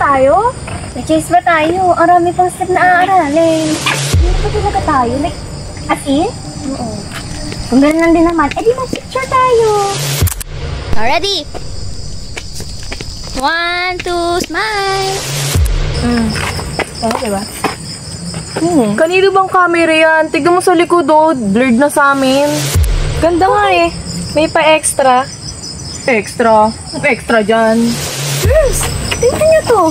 tayo? May chase ba tayo? Ang rami pang step na aaralin. Hindi ba talaga tayo? Like, as in? Oo. Kung gano'n lang din naman, edi mag-picture tayo. Already! 1, 2, smile! Oo, diba? Kanino bang camera yan? Tignan mo sa likod oh, blurred na sa amin. Ganda nga eh. May pa-extra. Extra? Extra dyan. Girls, tingnan nyo to.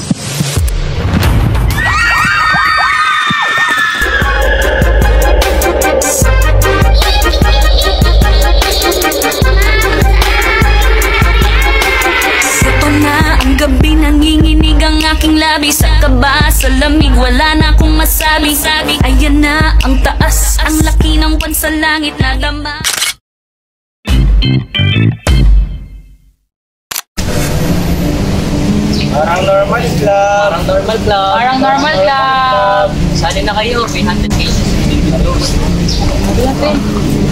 Ito na ang gabi, nanginginig ang aking labi. Sa kaba, sa lamig, wala na akong masabi. Ayan na ang taas, ang laki ng buwan sa langit na dama. Parang normal club. Parang normal club. Sali na kayo, 300 cases.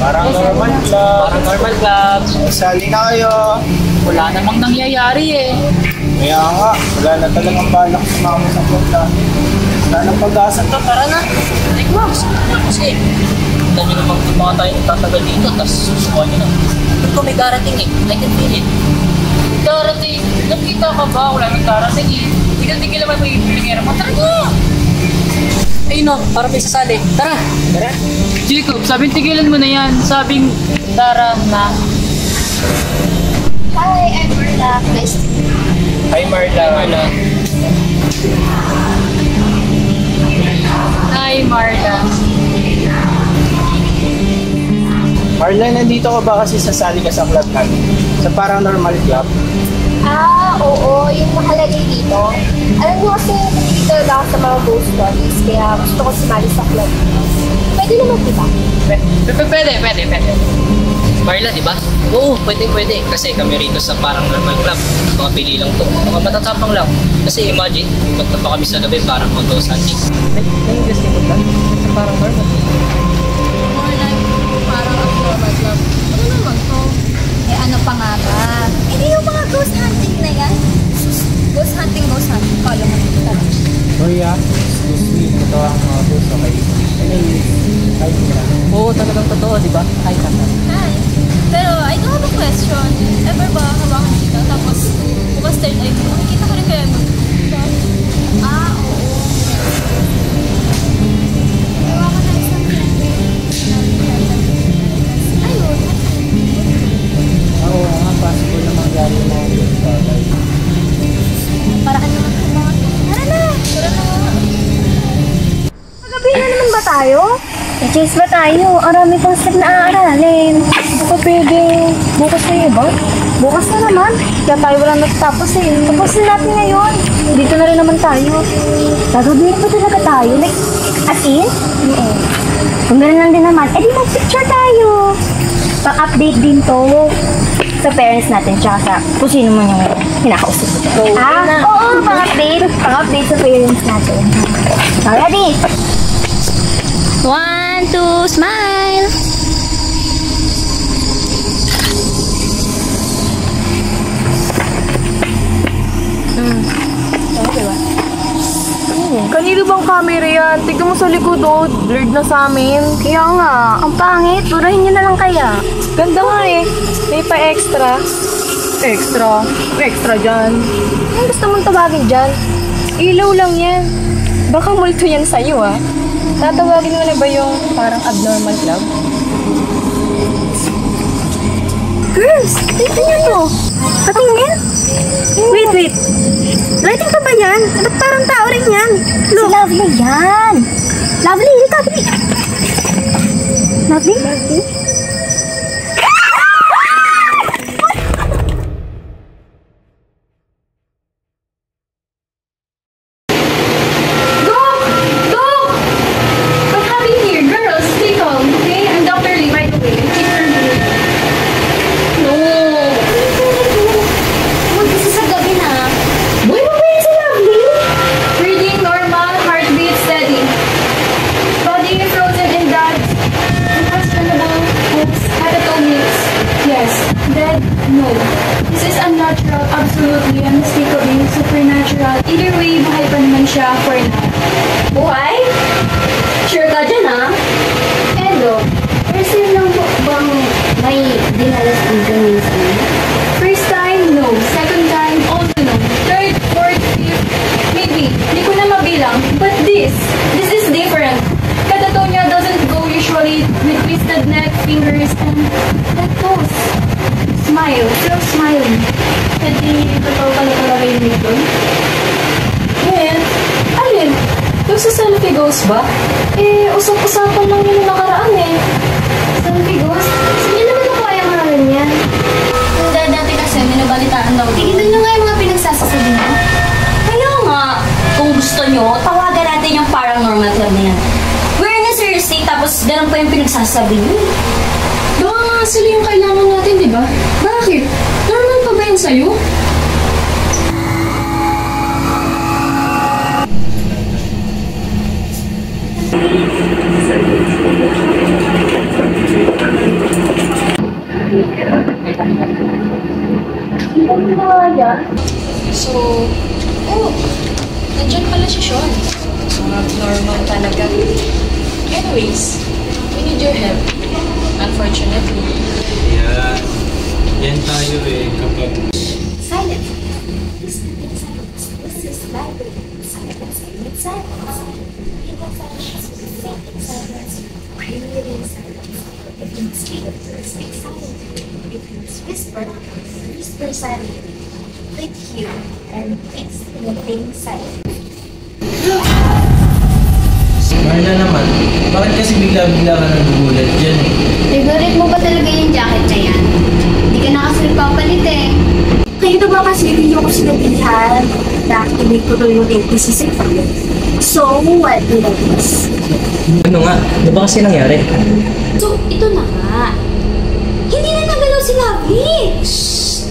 Parang normal club. Parang normal club. Sali na kayo. Wala namang nangyayari eh. Kaya nga, wala na talagang balak sa mga musapot natin. Wala nang pag-asa to, tara na. Like, Max, kasi kita nyo naman kung mga tayo tatagal dito, tapos susukuhan nyo na. Ito may darating eh, I can feel it. Darating, nakita ka ba? Wala nang darating eh. Tigil-tigil naman mo yung pilingera mo, tara nyo! Ayun o, para may sasali. Tara! Tara! Jacob, sabing tigilan mo na yan. Sabing, tara na. Hi, I'm Marla. Nice to meet you. Hi Marla. Hi, Marla. Marla, nandito ka ba kasi sasali ka sa club natin? Sa parang normal club? Oo, yung nakalagay dito. Alam mo kasi dito lang sa mga ghost stories, kaya gusto ko sumali sa club. Pwede naman, diba? Pwede. Marla, di ba? Oo, pwede. Kasi kami rito sa parang normal club. Mga pili lang to. Mga matatapang lang. Kasi imagine, punta pa kami sa gabi parang mag-ghost hunting. Nai-investing ko lang sa parang normal. More like, parang abnormal club. Ano naman to? Eh ano pa nga ba? Hindi yung mga ghost hunting na yan. Ghost hunting. Kala mo talaga. Kuya, excuse me. Ito ang mga gusto kayo. Hi, Oo, talagang totoo, di ba? Hi, Kaka. Hi. Pero, I do have a question. Ever ba hawakan kita? Tapos, bukas third eye mo. Nakikita ko rin kaya mo. Oo. Hawakan na isang ayun. Oo nga, possible na mangyari yung mga gusto. Para ano naman mga... Tara na! Magabi na naman ba tayo? May chase ba tayo? Ang rami pang step na aaralin. Baka pwede. Bukas na yun ba? Bukas na naman. Kaya tayo walang natatapos eh. Tapusin natin ngayon. Dito na rin naman tayo. Gagawin ba talaga tayo? Like, as in? Oo. Kung gano'n lang din naman, edi mag-picture tayo. Pang-update din to sa parents natin tsaka sa kung sino man yung kinakausap ko. Oo, pang-update. Pang-update sa parents natin. Ready? 1, 2, smile! Kanino bang camera yan? Tignan mo sa likod oh, blurred na sa amin. Kaya nga, ang pangit. Durahin nyo na lang kaya. Ganda nga eh. May pa-extra. Extra? Extra dyan. Anong gusto mong tawagin dyan? Ilaw lang yan. Baka multo yan sa'yo ah. Tatawagin mo na ba yung parang abnormal club? Girls, tingnan nyo to. Patingin? Wait. Writing pa ba yan? Ba't parang tao rin yan? Look. Si Lovely yan. Lovely. Lovely? Either way, buhay pa naman siya for now. Buhay? Sure ka dyan, ha? Edo, first time lang po bang may dinalas dito minsan? First time, no. Second time, also no. Third, fourth, fifth, maybe. Hindi ko na mabilang. But this is different. Kada toe niya doesn't go usually with twisted neck, fingers, and that toes. Smile. Still smiling. Hindi totoo pala talaga yung nito. Ngayon, alin? Yung sa selfie ghost ba? Usap-usapan lang yun nakaraan Selfie ghost? Sige naman ako kaya mga ganyan. Dati kasi, minabalitaan daw. Tignan nyo nga yung mga pinagsasasabi mo. Kaya nga, kung gusto nyo, tawagan natin yung paranormal club na yan. We're in a serious state, tapos ganun pa yung pinagsasabi nyo. Baka nga sila yung kailangan natin, di ba? Bakit? Normal pa ba yun sa'yo? So, nandiyan pala si Sean. Normal talaga. Anyways, we need your help. Unfortunately. Yeah. Yan tayo kapag... Silence. This is library. Silence. Silence. Silence. Creating silence. If you speak, speak silent. If you whisper, whisper silent. With you and fix anything silent. Marla naman, bakit kasi bigla-bigla ka nagugulat dyan Favorite mo ba talaga yung jacket na yan? Hindi ka na kasi papalit Kayo na ba kasi hindi ko sinabihan na activate ko to yung APC secret? So, what did I miss? Ano nga? Ano ba kasi nangyari? So, ito na nga. Hindi na nagalaw si Lavi! Shh!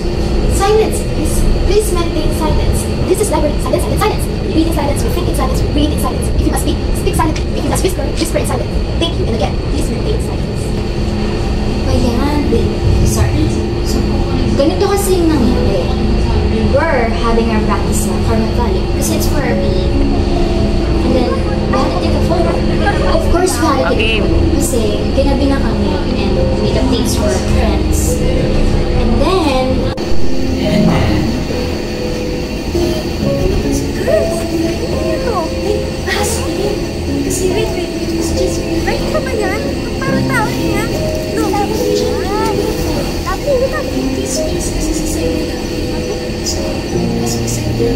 Silence, please. Please maintain silence. This is library. Silence, silence, silence. We read in silence, we think in silence, we read in silence. If you must speak, speak silently. If you must whisper, whisper in silence. Thank you, and again, please maintain silence. Ayan, sorry. So, ganito kasi yung nangyari. We were having our practice na Carnival kasi it's for our PE. And then, we had to take a photo. Of course, we had to take a photo kasi ginabi na kami and made updates for our friends. And then, Right ka ba yan? Parang tao niya. No, tapos siya. Tapos, please, kasi sasaya na. Kasi sasaya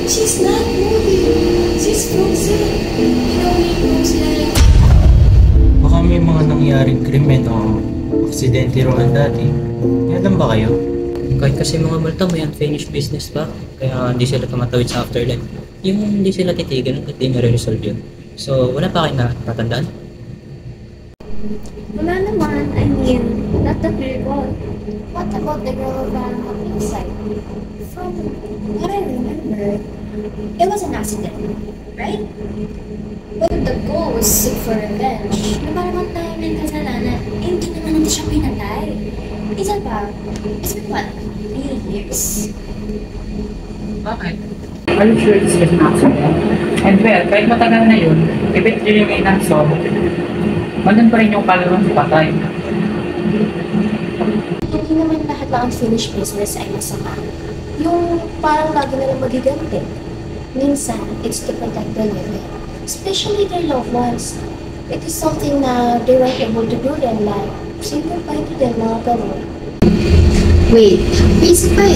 She's not moving. She's frozen. Only moves like... Baka may mga nangyaring krimen o aksidente roon dati. Yan ba kayo? Kahit kasi mga multo may unfinished business pa. Kaya hindi sila tumatawid sa afterlife. Yung hindi sila titigan at di nare-resolve yun. So, wala pa kayo natatandaan? wala naman. I mean, not that we recall. What about the girl from inside? From what I remember, it was an accident, right? But the goal was seek for revenge. Naman tayo ng kasalanan, hindi naman natin siya pinatay. Isa pa, it's been what? 3 years. Bakit? Are you sure it's just an accident? And well, kahit matagal na yun, if it really may not so, mandun pa rin yung kaluluwang sa patay. Hindi naman lahat ng unfinished business ay masama. Yung parang lagi na lang magiganti. Minsan, it's to protect the living. Especially their loved ones. It is something na they weren't able to do in life. Say goodbye to them, mga ganun. Wait, isip pa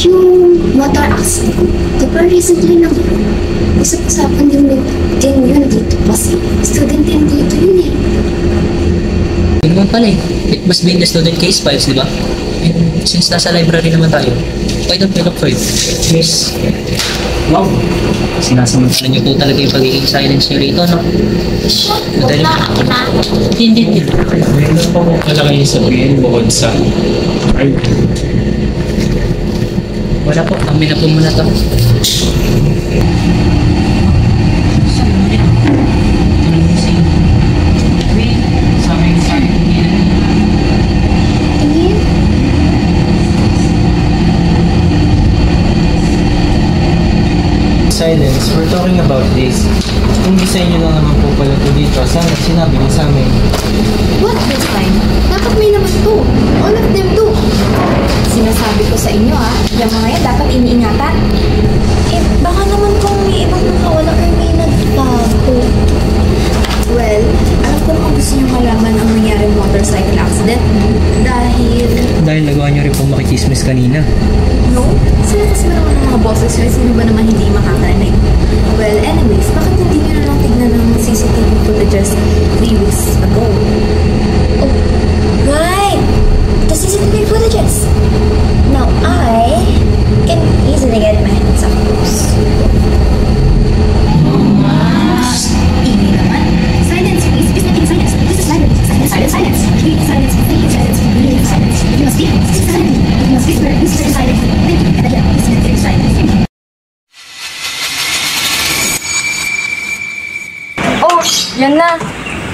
yung motor accident, di ba recently lang yun? Usap-usapan din yun dito kasi student din dito yun Yun naman pala It must be in the student case files, di ba? And since nasa library naman tayo, why don't we look for it? Miss, wow! Sinasamantala niyo po talaga yung pagiging silence niyo rito, no? Madali na. Hindi. Meron pa mo pala kayo sabihin bukod sa art. Wala po, kami na po muna to. silence, we're talking about this. Kung isa nyo lang naman po pala to dito, sana sinabi niyo sa amin. What this time? Dapat may naman to. All of them do. Sinasabi ko sa inyo yung mga yan dapat iniingatan. Eh, baka naman kung may ibang nakawala or may nagtago. Well, alam ko naman gusto niyo malaman ang nangyaring motorcycle accident. Dahil nagawa niyo rin pong makichismis kanina. No? Sila kasi naman ng mga bosses yun. Sino ba naman hindi makakarinig? Well, anyways, bakit hindi nyo na lang tignan ng CCTV footages 3 weeks ago? Oh, right! The CCTV footages! Now, I can easily get my hands on those. Ingay naman. Silence, please. Please not silence. This is library. Silence, silence, silence. Please silence. Please silence. Please silence. You must speak. Speak silence. You must whisper. Whisper silence. Thank you. And again, please whisper silence. Oh, yan na.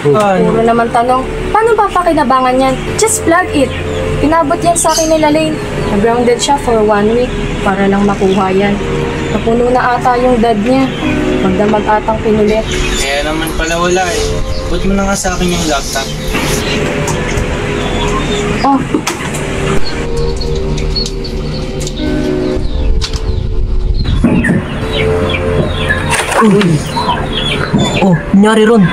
Puro naman tanong. Paano papakinabangan yan? Just plug it. Pinabot yan sa akin nila Lane. Nag-grounded siya for 1 week para lang makuha yan. Napuno na ata yung dad niya. Magdamag atang pinulit. Kaya naman pala wala eh. Put mo na nga sa akin yung laptop. Oh, Oh, nangyari ron.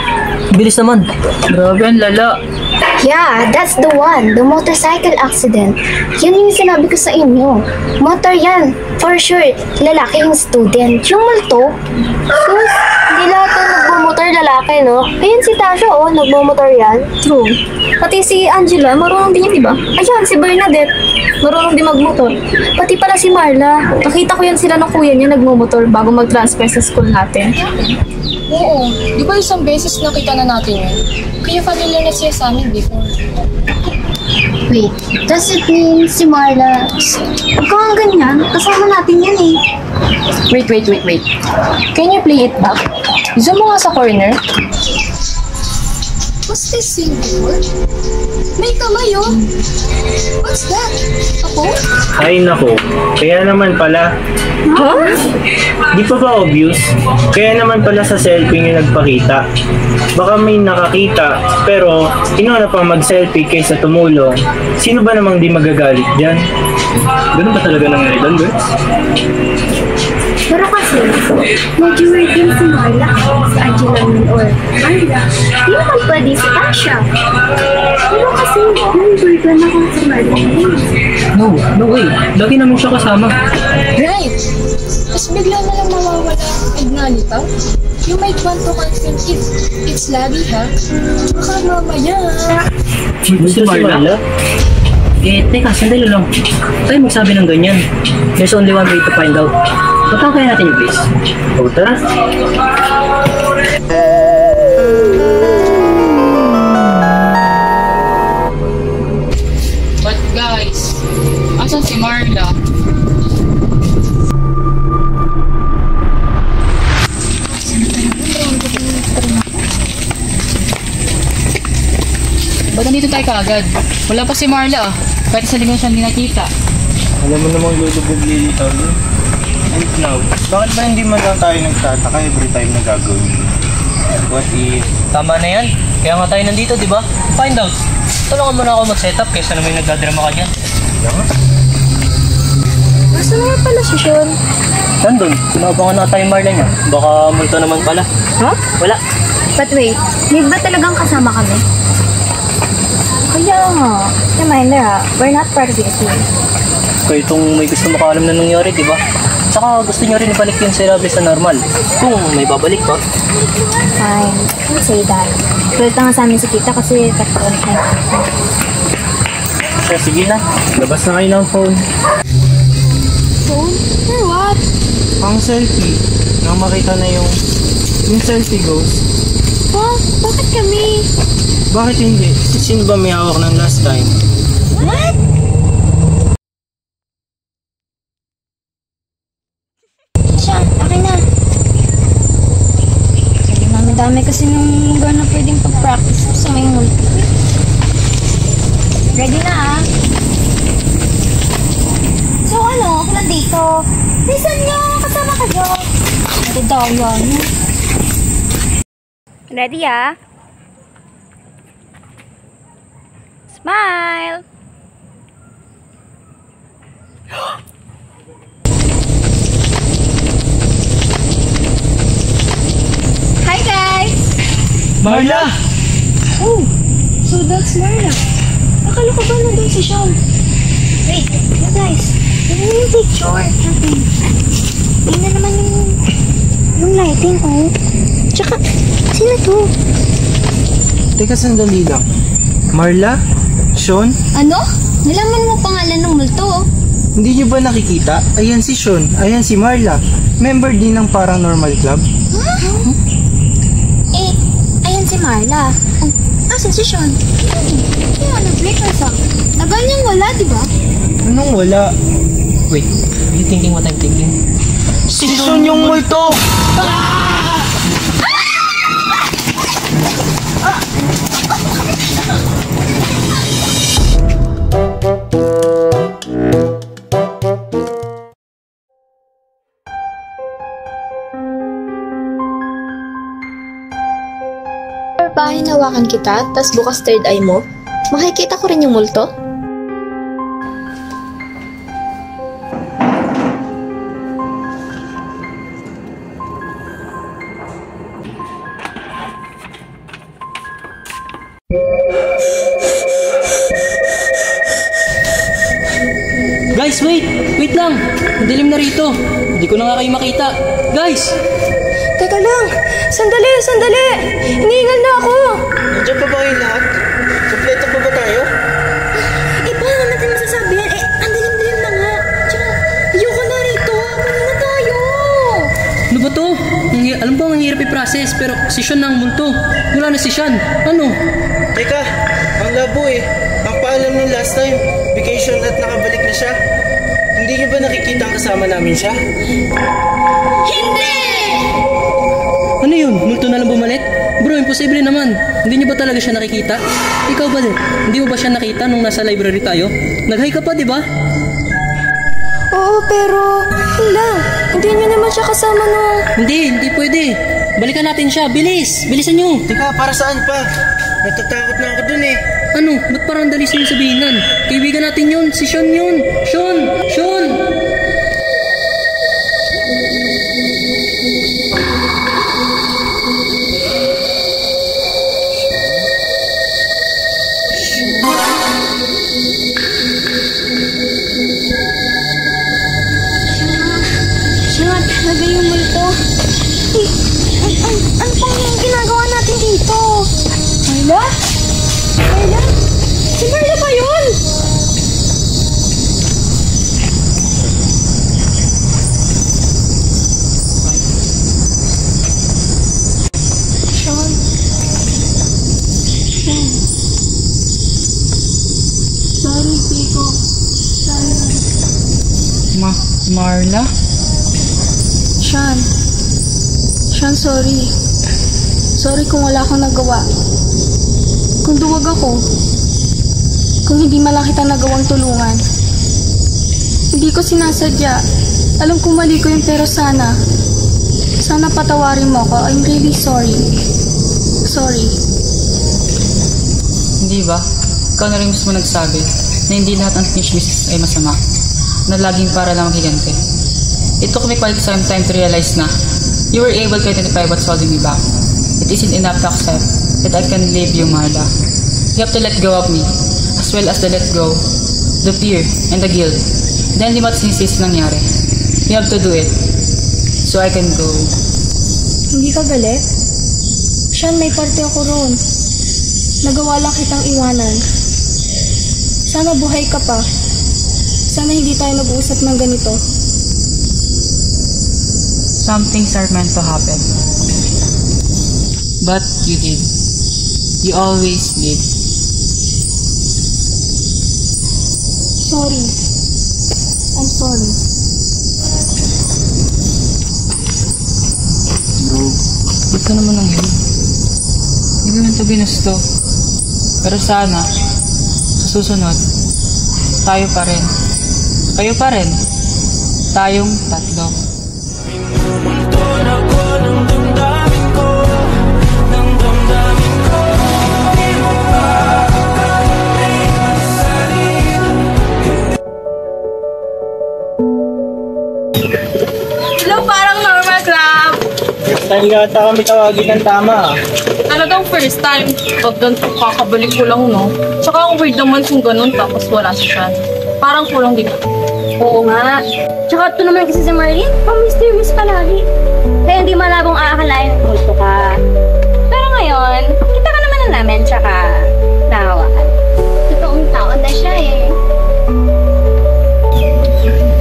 Bilis naman. Grabe, ang lala. Yeah, that's the one. The motorcycle accident. Yan yung sinabi ko sa inyo. Motor yan. For sure. Lalaki yung student. Yung multo. Sus, hindi lahat na nagmumotor lalaki, no? Ayun si Tasha, nagmumotor yan. True. Pati si Angela, marunong din yan, di ba? Ayun, si Bernadette. Marunong din magmotor. Pati pala si Marla. Nakita ko yan sila ng kuya niya nagmumotor bago mag-transfer sa school natin. Oo. Di ba isang beses nakita na natin yun? Kaya familiar na siya sa amin before. Wait, does it mean si Marla? Huwag ka nga ganyan. Kasama natin yan eh. Wait. Can you play it back? Zoom mo nga sa corner. What's this scene before? May kamay oh! What's that? Ako? Ay nako, kaya naman pala. huh? Di pa ba obvious? Kaya naman pala sa selfie niyo nagpakita. Baka may nakakita, pero inuna pang mag-selfie kaysa tumulong. Sino ba namang di magagalit dyan? Ganun ba talaga nangyari doon, girls? Pero kasi, medyo weird din si Marla, si Angela or Marla. Di naman pwede si Tasha. Pero kasi, weird lang ako si Marla. No way. Lagi naman siya kasama. Right! Tapos bigla na lang mawawala ang ignalita. You might want to confirm if it's lagi ha. Baka mamaya. Gusto si Marla? Teka, sandali lang. Tayo magsabi ng ganyan. There's only one way to find out. Puntahan kaya natin yung place. O tara. But guys, asan si Marla? Ba't nandito tayo kaagad? Wala pa si Marla ah. Kahit sa linggo siya hindi nakita. Alam mo namang lulubog lilitaw yun. And now, bakit ba hindi man lang tayo nagtataka every time na gagawin yun? What if... Tama na yan. Kaya nga tayo nandito, di ba? Find out. Tulungan mo na ako mag-setup kaysa naman nagdadrama ka dyan. Nasaan nga pala si Sean? Nandun, sinabangan na tayo Marla niya. Baka multo naman pala. Huh? Wala. But wait, may ba talagang kasama kami? Kaya nga. Reminder we're not part of the team. Kaya itong may gusto makaalam na nangyari, di ba? Saka gusto nyo rin ibalik yung sirabi sa normal. Kung may babalik pa. Fine. Don't say that. Tulit lang sa amin si Tita kasi tatakulit na yun. Siya, sige na. Labas na kayo ng phone. Phone? For what? Pang selfie. Nang makita na yung selfie goes. Huh? Bakit kami? Bakit hindi? Sino ba may hawak ng last time? What? Siya, akin na. Sabi dami kasi nung lugar na pwedeng pag-practice sa may multi. Ready na So ako nandito. Listen nyo, kasama ka dyan. Dadaya niya. Ready ah? Smile! Hi guys! Marla! Oh, so that's Marla. Akala ko ba nandun si Sean? Wait, you guys. Tingnan yung picture natin. Tingnan naman yung lighting, oh. Tsaka, sino to? Teka, sandali lang. Marla? Sean? Ano? Nalaman mo pangalan ng multo, oh. Hindi niyo ba nakikita? Ayan si Sean, ayan si Marla. Member din ng Paranormal Club. Eh, ayan si Marla. Oh, asan si Sean? Kaya nag-break us up. Tagal niyang wala, di ba? Anong wala? Wait, are you thinking what I'm thinking? Si Sean yung multo! Pa, hinawakan kita, tas bukas third eye mo, makikita ko rin yung multo? Guys, wait! Wait lang! Madilim na rito. Hindi ko na nga kayo makita. Guys! Teka lang! Sandali! Sandali! Hinihingal na ako! Nandiyan pa ba kayo lahat? Kompleto pa ba tayo? Eh, paano natin masasabi yan? Eh, ang dilim-dilim na nga. Tsaka, ayoko na rito. Ano na tayo? Ano ba to? Alam ko ang hirap i-process, pero si Sean na ang multo. Wala na si Sean. Ano? Teka, ang labo eh. Ang paalam ng last time, vacation at nakabalik na siya. Hindi niyo ba nakikita ang kasama namin siya? Ano yun? Multo na lang bumalik? Bro, imposible naman. Hindi niyo ba talaga siya nakikita? Ikaw ba din? Hindi mo ba siya nakita nung nasa library tayo? Nag-hi ka pa, di ba? Oo, pero... Wala. Hindi niyo naman siya kasama nung... Hindi pwede. Balikan natin siya. Bilis! Bilisan niyo! Teka, para saan pa? Natatakot na ako dun eh. Ano? Ba't parang dali sa'yo sabihin nun? Kaibigan natin yun. Si Sean yun. Sean! Sean! Siya, talaga yung multo. Eh, ano pang yung ginagawa natin dito? Marla? Marla? Si Marla ba yun? Sean? Sean? Sorry, Pico. Sorry. Marla? Sean. Sean, sorry. Sorry kung wala akong nagawa. Kung duwag ako. Kung hindi man kita nagawang tulungan. Hindi ko sinasadya. Alam kong mali ko yun, pero sana patawarin mo ako. I'm really sorry. Sorry. Hindi ba? Ikaw na rin mismo nagsabi na hindi lahat ng chismis ay masama. Na laging para lang maghigante. It took me quite some time to realize na you were able to identify what's holding me back. It isn't enough to accept that I can leave you, Marla. You have to let go of me, as well as the let go, the fear, and the guilt. Then di matsisis nangyari. You have to do it, so I can go. Hindi ka galit? Sean, may parte ako roon. Nagawa lang kitang iwanan. Sana buhay ka pa. Sana hindi tayo nag-uusap ng ganito. Some things are meant to happen. But you did. You always did. Sorry. I'm sorry. Bro, ba't ka naman ang hilo? Hindi ko naman ito ginusto. Pero sana, sa susunod, tayo pa rin. Kayo pa rin. Tayong tatlo. Multo na time yata kami tawagin ng tama. Talagang first time. Pag ganito, kakabalik ko lang, no? Tsaka ang weird naman kung ganun, tapos wala siya. Parang kulang din. Oo nga. Tsaka ito naman kasi si Marlene, pang-mysterious palagi. Kaya hindi malabong aakalain ng kulto ka. Pero ngayon, kita ka naman na namin, tsaka nahawakan. Totoong tao na siya eh.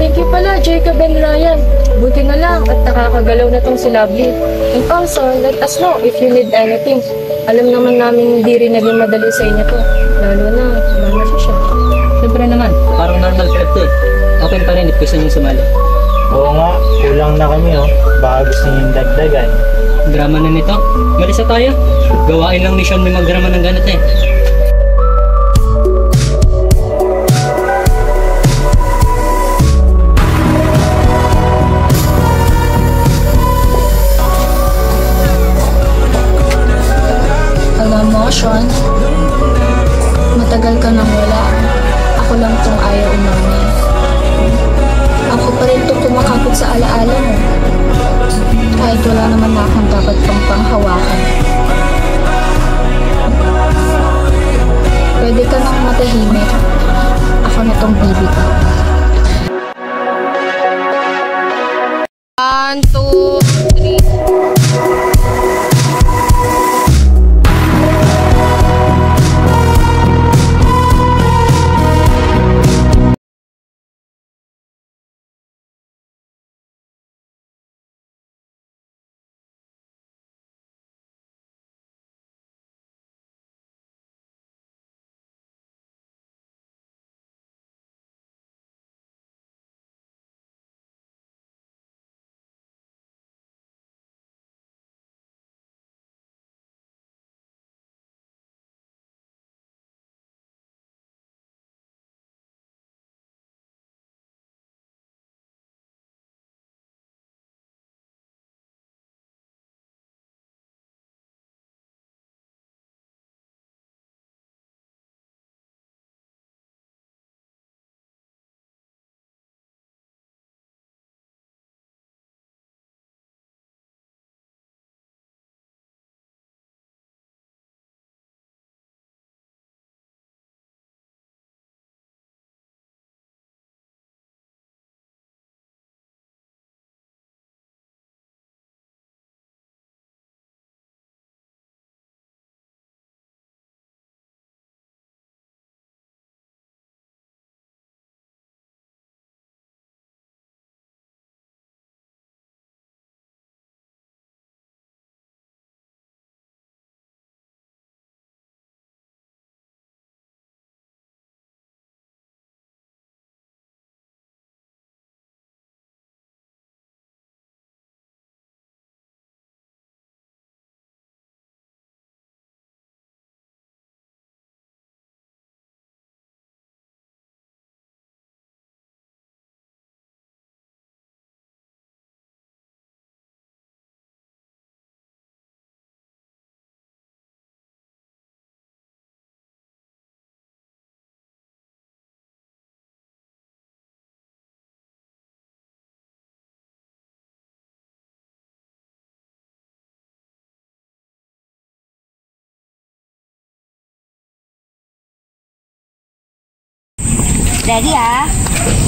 Thank you pala, Jacob and Ryan. Buti na lang at nakakagalaw na tong si Lovely. And also, let us know if you need anything. Alam naman namin hindi rin naging madali sa inyo to. Lalo na, sumama siya. Siyempre naman, parang normal trip to eh. Open pa rin if gusto nyo sumali. Oo nga, kulang na kami oh. Baka gusto niyong dagdagan. Drama na nito. Malisa tayo. Gawain lang ni Sean may magdrama ng ganito eh. Alam mo, Sean, matagal ka nang wala. Ako lang tong ayaw umami. Ako pa rin itong kumakapit sa alaala mo. Kahit wala naman na akong dapat pang panghawakan. Pwede ka nang matahimik. Ako na tong bibi ko. 1, 2, 3. Ready ah?